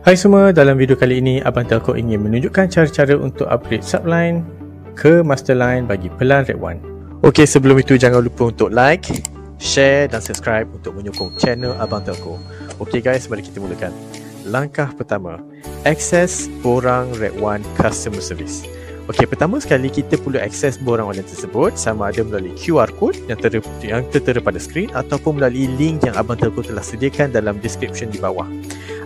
Hai semua, dalam video kali ini Abang Telco ingin menunjukkan cara-cara untuk upgrade subline ke masterline bagi pelan Red One. Okey, sebelum itu jangan lupa untuk like, share dan subscribe untuk menyokong channel Abang Telco. Okey guys, mari kita mulakan. Langkah pertama, akses borang Red One Customer Service. Okey, pertama sekali kita perlu akses borang online tersebut sama ada melalui QR code yang tertera pada skrin ataupun melalui link yang Abang Telco telah sediakan dalam description di bawah.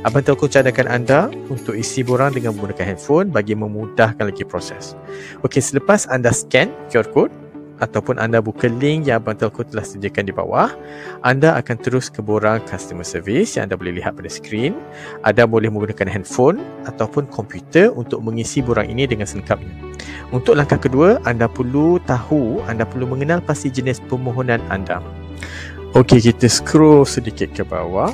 Abang Telco cadangkan anda untuk isi borang dengan menggunakan handphone bagi memudahkan lagi proses. Okey, selepas anda scan QR code ataupun anda buka link yang Abang Telco telah sediakan di bawah, anda akan terus ke borang customer service yang anda boleh lihat pada skrin. Anda boleh menggunakan handphone ataupun komputer untuk mengisi borang ini dengan selengkapnya. Untuk langkah kedua, anda perlu mengenal pasti jenis permohonan anda. Okey, kita scroll sedikit ke bawah.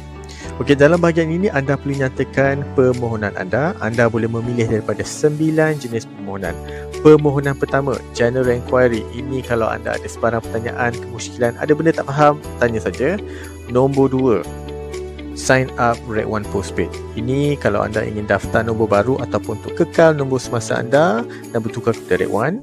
Okey, dalam bahagian ini anda perlu nyatakan permohonan anda. Anda boleh memilih daripada 9 jenis permohonan. Permohonan pertama, General Enquiry. Ini kalau anda ada sebarang pertanyaan, kemusykilan, ada benda tak faham, tanya saja. Nombor 2, Sign Up Red One Postpaid. Ini kalau anda ingin daftar nombor baru ataupun untuk kekal nombor semasa anda dan bertukar kepada Red One.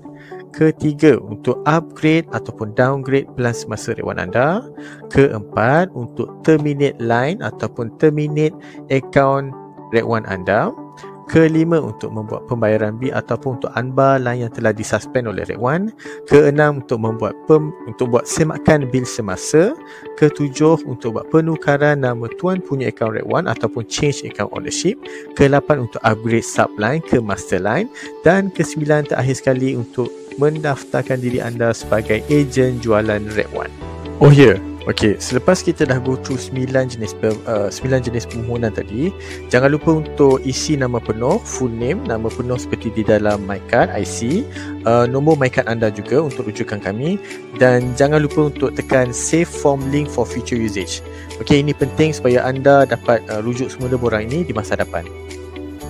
Ketiga, untuk upgrade ataupun downgrade pelan semasa Red One anda. Keempat, untuk terminate line ataupun terminate account Red One anda. Kelima, untuk membuat pembayaran bil ataupun untuk unbar line yang telah disuspend oleh Red One. Keenam, untuk buat semakan bil semasa. Ketujuh, untuk buat penukaran nama tuan punya akaun Red One ataupun change account ownership. Kelapan, untuk upgrade subline ke master line. Dan kesembilan, terakhir sekali, untuk mendaftarkan diri anda sebagai ejen jualan Red One. Oh ya, okey, selepas kita dah go through 9 jenis permohonan tadi, jangan lupa untuk isi nama penuh, full name, nama penuh seperti di dalam MyCard IC, nombor MyCard anda juga untuk rujukan kami, dan jangan lupa untuk tekan save form link for future usage. Okey, ini penting supaya anda dapat rujuk semula borang ini di masa depan.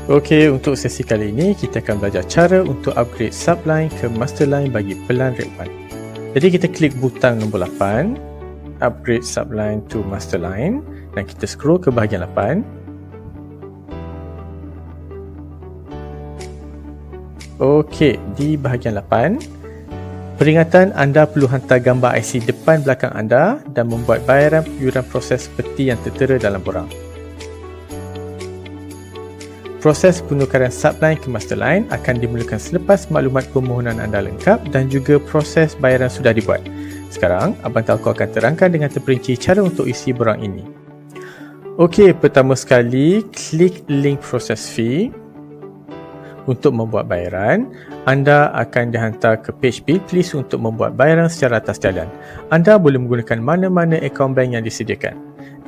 Okey, untuk sesi kali ini kita akan belajar cara untuk upgrade subline ke masterline bagi pelan Red One. Jadi kita klik butang nombor 8, upgrade subline to masterline, dan kita scroll ke bahagian 8. Okey, di bahagian 8, peringatan anda perlu hantar gambar IC depan belakang anda dan membuat bayaran iuran proses seperti yang tertera dalam borang. Proses penukaran subline ke masterline akan dimulakan selepas maklumat permohonan anda lengkap dan juga proses bayaran sudah dibuat. Sekarang, Abang Telco akan terangkan dengan terperinci cara untuk isi borang ini. Okey, pertama sekali, klik link proses fee. Untuk membuat bayaran, anda akan dihantar ke page bill please untuk membuat bayaran secara atas jalan. Anda boleh menggunakan mana-mana akaun bank yang disediakan.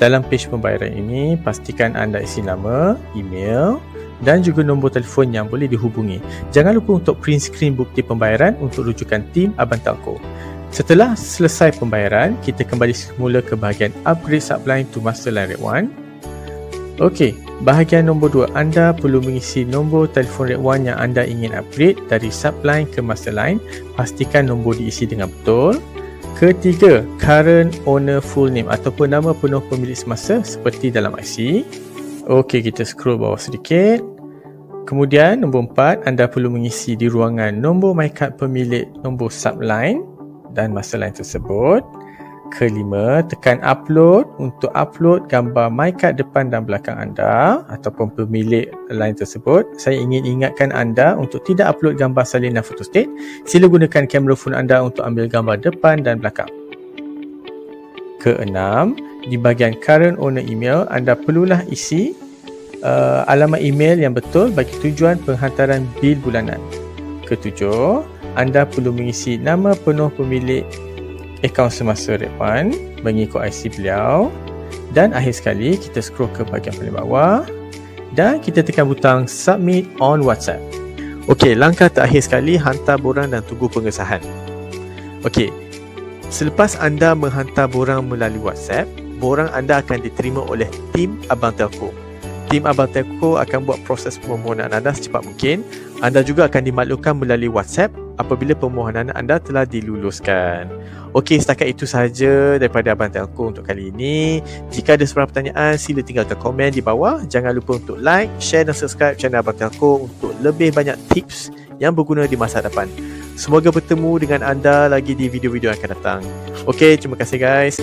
Dalam page pembayaran ini, pastikan anda isi nama, email dan juga nombor telefon yang boleh dihubungi. Jangan lupa untuk print screen bukti pembayaran untuk rujukan tim Abang Telco. Setelah selesai pembayaran, kita kembali semula ke bahagian upgrade subline to masterline Red One. Okey, bahagian nombor 2, anda perlu mengisi nombor telefon Red One yang anda ingin upgrade dari subline ke masterline. Pastikan nombor diisi dengan betul. Ketiga, current owner full name ataupun nama penuh pemilik semasa seperti dalam IC. Okey, kita scroll bawah sedikit. Kemudian nombor 4, anda perlu mengisi di ruangan nombor MyCard pemilik nombor subline dan masterline tersebut. Kelima, tekan upload untuk upload gambar MyCard depan dan belakang anda ataupun pemilik line tersebut. Saya ingin ingatkan anda untuk tidak upload gambar salinan photostat. Sila gunakan kamera phone anda untuk ambil gambar depan dan belakang. Keenam, di bahagian current owner email, anda perlulah isi alamat email yang betul bagi tujuan penghantaran bil bulanan. Ketujuh, anda perlu mengisi nama penuh pemilik akaun semasa Red One mengikut IC beliau. Dan akhir sekali, kita scroll ke bahagian paling bawah dan kita tekan butang submit on WhatsApp. Okey, langkah terakhir sekali, hantar borang dan tunggu pengesahan. Okey, selepas anda menghantar borang melalui WhatsApp, borang anda akan diterima oleh tim Abang Telco. Tim Abang Telco akan buat proses permohonan anda secepat mungkin. Anda juga akan dimaklumkan melalui WhatsApp apabila permohonan anda telah diluluskan. Okey, setakat itu sahaja daripada Abang Telco untuk kali ini. Jika ada sebarang pertanyaan, sila tinggalkan komen di bawah. Jangan lupa untuk like, share dan subscribe channel Abang Telco untuk lebih banyak tips yang berguna di masa depan. Semoga bertemu dengan anda lagi di video-video yang akan datang. Okey, terima kasih guys.